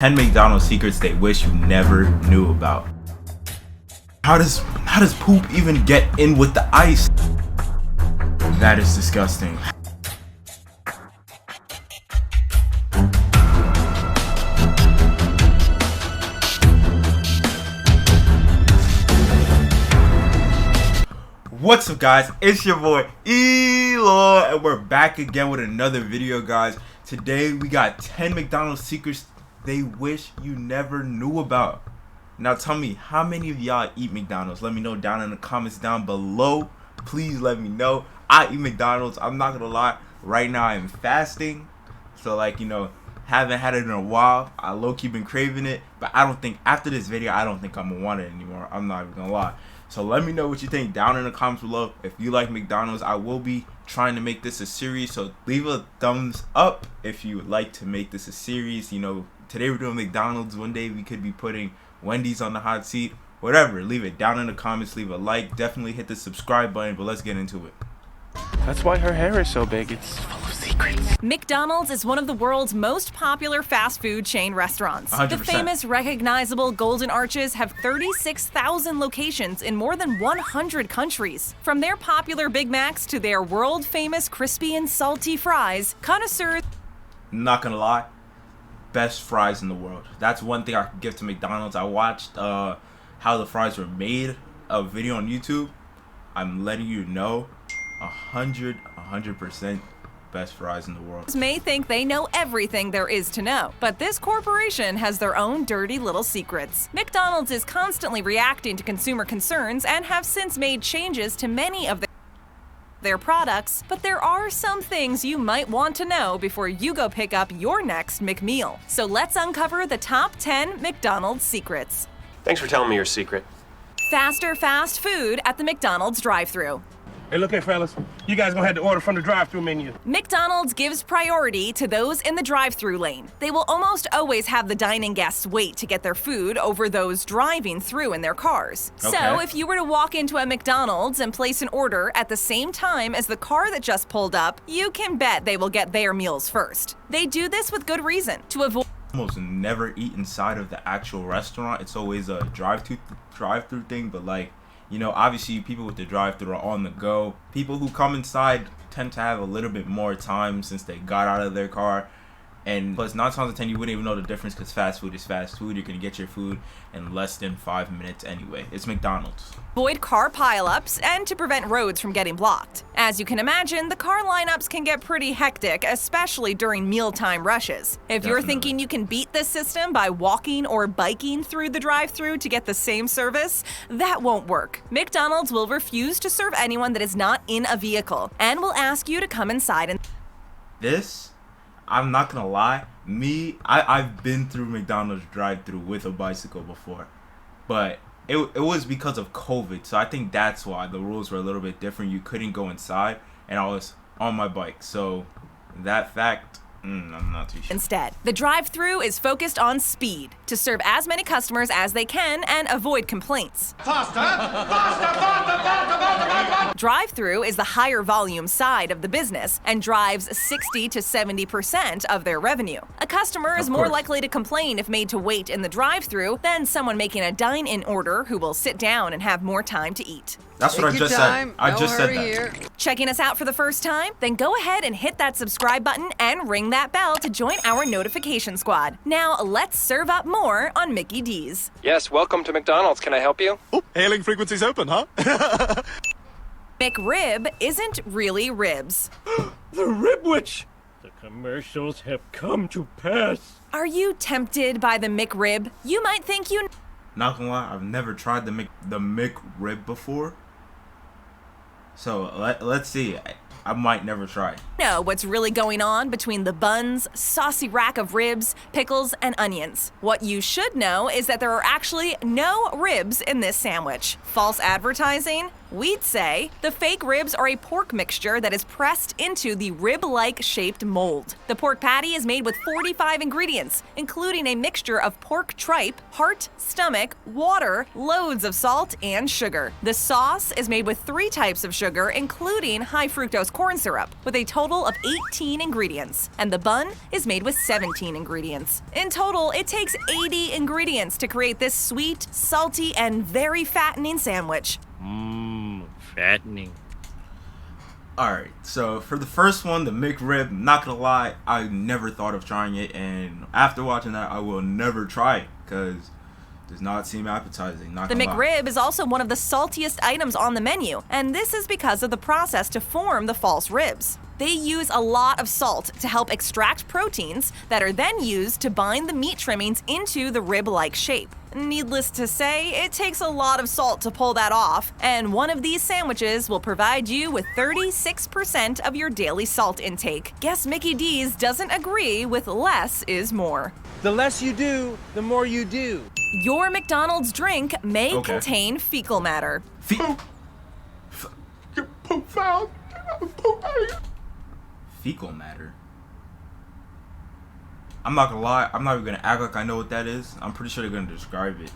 10 McDonald's secrets they wish you never knew about. How does poop even get in with the ice? That is disgusting. What's up, guys? It's your boy Elo, and we're back again with another video, guys. Today we got 10 McDonald's secrets they wish you never knew about. Now tell me, how many of y'all eat McDonald's? Let me know down in the comments down below. Please let me know. I eat McDonald's. I'm not gonna lie, right now I'm fasting, so haven't had it in a while. I low-key been craving it, but I don't think after this video I don't think I'm gonna want it anymore. I'm not even gonna lie. So let me know what you think down in the comments below. If you like McDonald's, I will be trying to make this a series, so leave a thumbs up if you would like to make this a series. Today we're doing McDonald's. One day we could be putting Wendy's on the hot seat. Whatever, leave it down in the comments. Leave a like. Definitely hit the subscribe button, but let's get into it. That's why her hair is so big. It's full of secrets. McDonald's is one of the world's most popular fast food chain restaurants. 100%. The famous, recognizable Golden Arches have 36,000 locations in more than 100 countries. From their popular Big Macs to their world-famous crispy and salty fries, connoisseurs... Not gonna lie, best fries in the world. That's one thing I could give to McDonald's. I watched how the fries were made, a video on YouTube. I'm letting you know, 100% best fries in the world. May think they know everything there is to know, but this corporation has their own dirty little secrets. McDonald's is constantly reacting to consumer concerns and have since made changes to many of their products, but there are some things you might want to know before you go pick up your next McMeal. So let's uncover the top 10 McDonald's secrets. Thanks for telling me your secret. Faster fast food at the McDonald's drive-thru. Hey, look here, fellas. You guys gonna have to order from the drive-thru menu. McDonald's gives priority to those in the drive-thru lane. They will almost always have the dining guests wait to get their food over those driving through in their cars. Okay. So if you were to walk into a McDonald's and place an order at the same time as the car that just pulled up, you can bet they will get their meals first. They do this with good reason, to avoid Almost never eat inside of the actual restaurant. It's always a drive-through thing, but obviously people with the drive-thru are on the go. People who come inside tend to have a little bit more time since they got out of their car. And plus, 9 times out of 10, you wouldn't even know the difference because fast food is fast food. You're going to get your food in less than 5 minutes anyway. It's McDonald's. Avoid car pileups and to prevent roads from getting blocked. As you can imagine, the car lineups can get pretty hectic, especially during mealtime rushes. If you're thinking you can beat this system by walking or biking through the drive-thru to get the same service, that won't work. McDonald's will refuse to serve anyone that is not in a vehicle and will ask you to come inside and... This, I'm not gonna lie, I've been through McDonald's drive-thru with a bicycle before, but it was because of COVID, so I think that's why the rules were a little bit different. You couldn't go inside, and I was on my bike, so that fact, I'm not too sure. Instead, the drive-thru is focused on speed, to serve as many customers as they can and avoid complaints. Drive-thru is the higher volume side of the business and drives 60 to 70% of their revenue. A customer is more likely to complain if made to wait in the drive-thru than someone making a dine-in order who will sit down and have more time to eat. That's what I just said. I just said that. Checking us out for the first time? Then go ahead and hit that subscribe button and ring that bell to join our notification squad. Now let's serve up more on Mickey D's. Yes, welcome to McDonald's. Can I help you? Oh, hailing frequencies open, huh? McRib isn't really ribs. The Rib Witch! The commercials have come to pass. Are you tempted by the McRib? You might think you... Not gonna lie, I've never tried the McRib before. So let's see. I might never try. know what's really going on between the buns, saucy rack of ribs, pickles, and onions. What you should know is that there are actually no ribs in this sandwich. False advertising? We'd say the fake ribs are a pork mixture that is pressed into the rib-like shaped mold. The pork patty is made with 45 ingredients, including a mixture of pork tripe, heart, stomach, water, loads of salt, and sugar. The sauce is made with 3 types of sugar, including high fructose corn syrup, with a total of 18 ingredients. And the bun is made with 17 ingredients. In total, it takes 80 ingredients to create this sweet, salty, and very fattening sandwich. Fattening. Alright, so for the first one, the McRib, not gonna lie, I never thought of trying it, and after watching that, I will never try it, because it does not seem appetizing, not The gonna lie. McRib is also one of the saltiest items on the menu, and this is because of the process to form the false ribs. They use a lot of salt to help extract proteins that are then used to bind the meat trimmings into the rib-like shape. Needless to say, it takes a lot of salt to pull that off, and one of these sandwiches will provide you with 36% of your daily salt intake. Guess Mickey D's doesn't agree with less is more. The less you do, the more you do. Your McDonald's drink may Okay. contain fecal matter. Poop found. Poop out of here. Fecal matter? I'm not gonna lie, I'm not even gonna act like I know what that is. I'm pretty sure they're gonna describe it.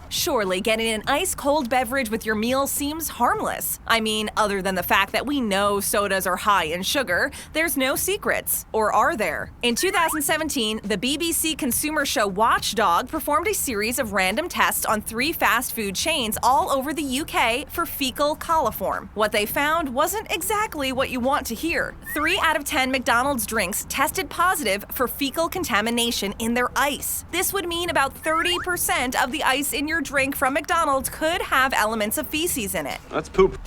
Surely getting an ice-cold beverage with your meal seems harmless. I mean, other than the fact that we know sodas are high in sugar, there's no secrets. Or are there? In 2017, the BBC consumer show Watchdog performed a series of random tests on 3 fast food chains all over the UK for fecal coliform. What they found wasn't exactly what you want to hear. 3 out of 10 McDonald's drinks tested positive for fecal contamination in their ice. This would mean about 30% of the ice in your drink from McDonald's could have elements of feces in it. That's poop.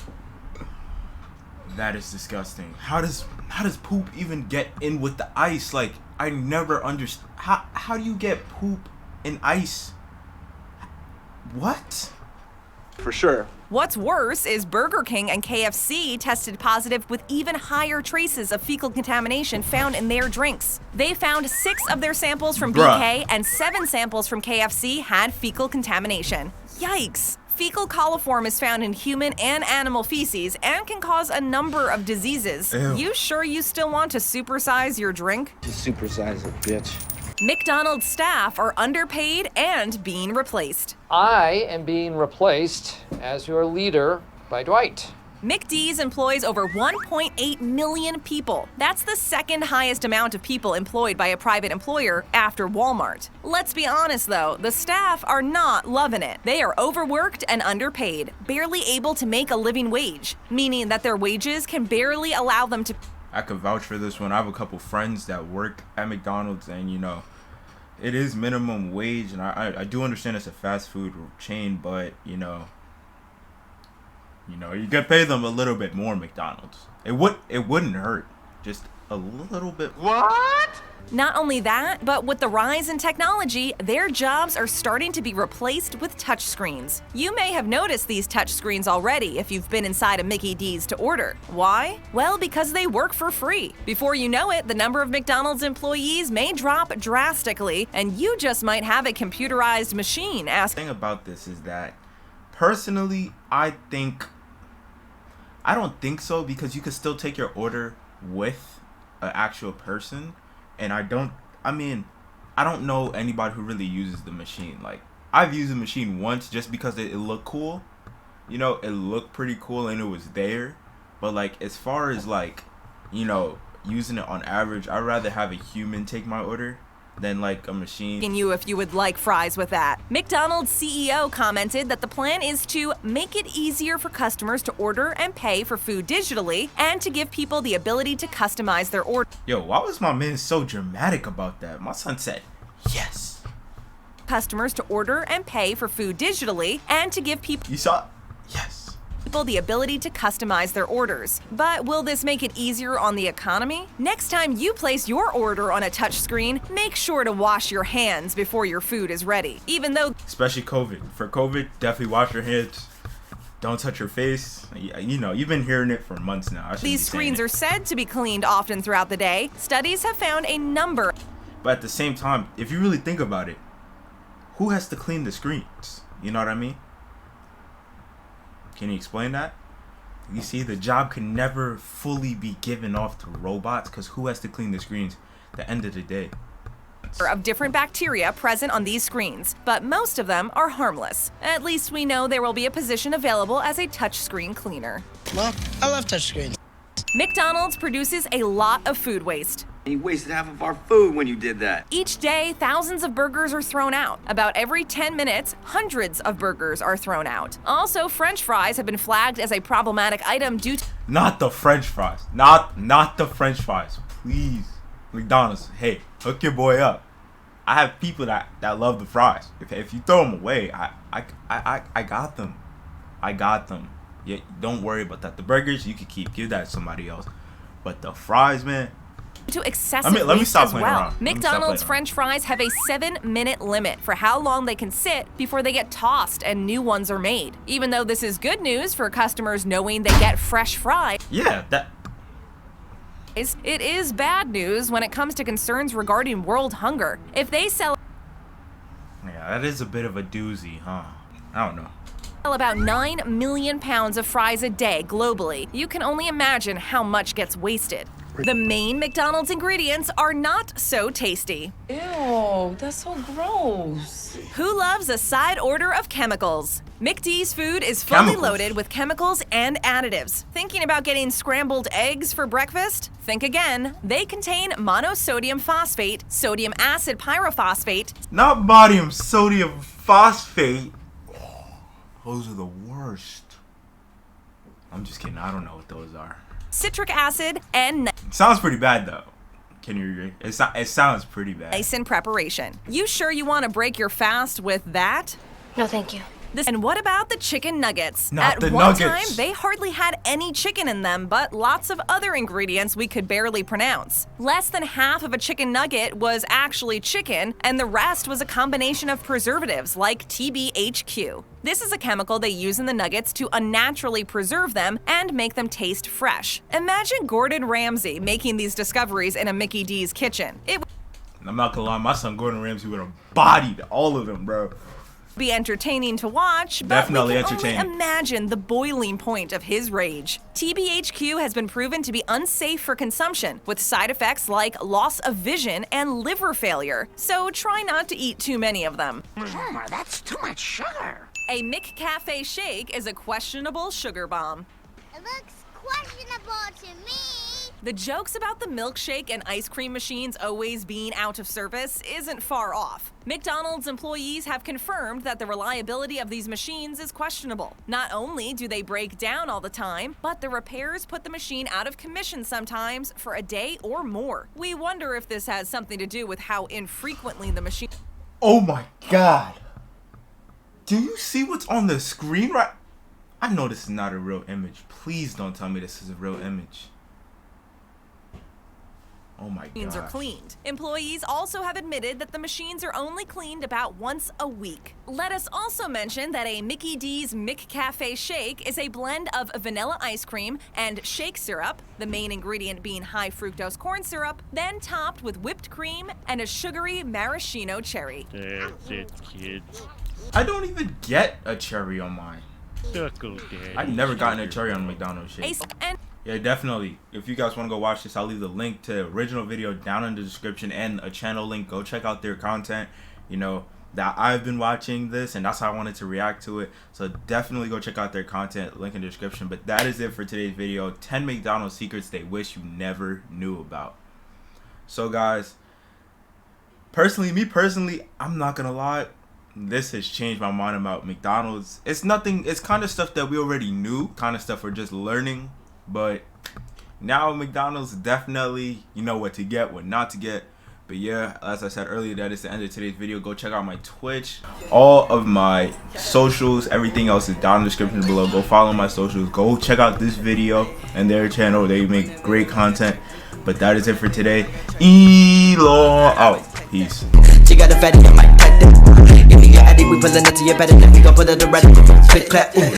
That is disgusting. How does poop even get in with the ice? Like, I never understand. How do you get poop in ice? What? For sure. What's worse is Burger King and KFC tested positive with even higher traces of fecal contamination found in their drinks. They found 6 of their samples from BK and 7 samples from KFC had fecal contamination. Yikes! Fecal coliform is found in human and animal feces and can cause a number of diseases. Ew. You sure you still want to supersize your drink? Just supersize it, bitch. McDonald's staff are underpaid and being replaced. I am being replaced as your leader by Dwight. McD's employs over 1.8 million people. That's the second highest amount of people employed by a private employer after Walmart. Let's be honest though, the staff are not loving it. They are overworked and underpaid, barely able to make a living wage, meaning that their wages can barely allow them to I could vouch for this one. I have a couple friends that work at McDonald's, and you know, it is minimum wage, and I do understand it's a fast food chain, but you know, you could pay them a little bit more. McDonald's. It wouldn't hurt, just a little bit. What? Not only that, but with the rise in technology, their jobs are starting to be replaced with touchscreens. You may have noticed these touchscreens already if you've been inside a Mickey D's to order. Why? Well, because they work for free. Before you know it, the number of McDonald's employees may drop drastically, and you just might have a computerized machine The asking. thing about this is that, personally, I don't think so, because you could still take your order with an actual person. And I don't know anybody who really uses the machine. Like, I've used the machine once just because it looked cool. You know, it looked pretty cool and it was there. But, like, as far as, like, you know, using it on average, I'd rather have a human take my order than, like, a machine. You if you would like fries with that. McDonald's CEO commented that the plan is to make it easier for customers to order and pay for food digitally and to give people the ability to customize their order. Yo, why was my man so dramatic about that? My son said, yes. Customers to order and pay for food digitally and to give people You saw? Yes. the ability to customize their orders. But will this make it easier on the economy? Next time you place your order on a touchscreen, make sure to wash your hands before your food is ready. Even though Especially COVID. For COVID, definitely wash your hands. Don't touch your face. You know, you've been hearing it for months now. these screens are said to be cleaned often throughout the day, studies have found a number. But at the same time, if you really think about it, who has to clean the screens? You know what I mean? Can you explain that? You see, the job can never fully be given off to robots because who has to clean the screens at the end of the day? Of different bacteria present on these screens, but most of them are harmless. At least we know there will be a position available as a touchscreen cleaner. Well, I love touchscreens. McDonald's produces a lot of food waste. You wasted half of our food when you did that. Each day, thousands of burgers are thrown out. About every 10 minutes, hundreds of burgers are thrown out. Also, French fries have been flagged as a problematic item due to— Not the French fries. Not the French fries. Please. McDonald's, hey, hook your boy up. I have people that love the fries. If you throw them away, I got them. I got them. Yeah, don't worry about that. The burgers you could keep. Give that to somebody else. But the fries, man. To excessive waste let me stop as playing well. around. McDonald's French fries have a 7-minute limit for how long they can sit before they get tossed and new ones are made. Even though this is good news for customers knowing they get fresh fries, Yeah, it is bad news when it comes to concerns regarding world hunger. If they sell that is a bit of a doozy, huh? I don't know. about 9 million pounds of fries a day globally, you can only imagine how much gets wasted. The main McDonald's ingredients are not so tasty. Ew, that's so gross. Who loves a side order of chemicals? McD's food is fully loaded with chemicals and additives. Thinking about getting scrambled eggs for breakfast? Think again. They contain monosodium phosphate, sodium acid pyrophosphate, Not bodium sodium phosphate. Those are the worst. I'm just kidding. I don't know what those are. citric acid, and Sounds pretty bad though. Can you agree? It sounds pretty bad. niacin preparation. You sure you want to break your fast with that? No, thank you. And what about the chicken nuggets? Not At the one nuggets. time, they hardly had any chicken in them, but lots of other ingredients we could barely pronounce. Less than half of a chicken nugget was actually chicken, and the rest was a combination of preservatives like TBHQ. This is a chemical they use in the nuggets to unnaturally preserve them and make them taste fresh. Imagine Gordon Ramsay making these discoveries in a Mickey D's kitchen. It I'm not gonna lie, my son Gordon Ramsay would have bodied all of them, bro. be entertaining to watch, but Definitely we can entertaining. only imagine the boiling point of his rage. TBHQ has been proven to be unsafe for consumption, with side effects like loss of vision and liver failure, so try not to eat too many of them. Homer, that's too much sugar. A McCafe shake is a questionable sugar bomb. It looks questionable to me. The jokes about the milkshake and ice cream machines always being out of service isn't far off. McDonald's employees have confirmed that the reliability of these machines is questionable. Not only do they break down all the time, but the repairs put the machine out of commission sometimes for a day or more. We wonder if this has something to do with how infrequently the machine— Oh my god. Do you see what's on the screen right? I know this is not a real image. Please don't tell me this is a real image. Oh my machines are god. cleaned. Employees also have admitted that the machines are only cleaned about once a week. Let us also mention that a Mickey D's McCafe shake is a blend of vanilla ice cream and shake syrup, the main ingredient being high fructose corn syrup, then topped with whipped cream and a sugary maraschino cherry. That's it, kids. I don't even get a cherry on mine. Suckle daddy. I've never gotten a cherry on a McDonald's shake. And Yeah, definitely. If you guys want to go watch this, I'll leave the link to the original video down in the description and a channel link. Go check out their content. You know, that I've been watching this and that's how I wanted to react to it. So definitely go check out their content, link in the description. But that is it for today's video. 10 McDonald's secrets they wish you never knew about. So guys, me personally, I'm not gonna lie. This has changed my mind about McDonald's. It's nothing, it's kind of stuff that we already knew, kind of stuff we're just learning. But now McDonald's definitely, you know what to get, what not to get. But yeah, as I said earlier, that is the end of today's video. Go check out my Twitch. All of my socials, everything else is down in the description below. Go follow my socials. Go check out this video and their channel. They make great content. But that is it for today. Elon out. Peace. She got a fatty, I might cut that. Give me your addy, we pulling up to your bed and then we gon' put her to rest. Click clap, ooh.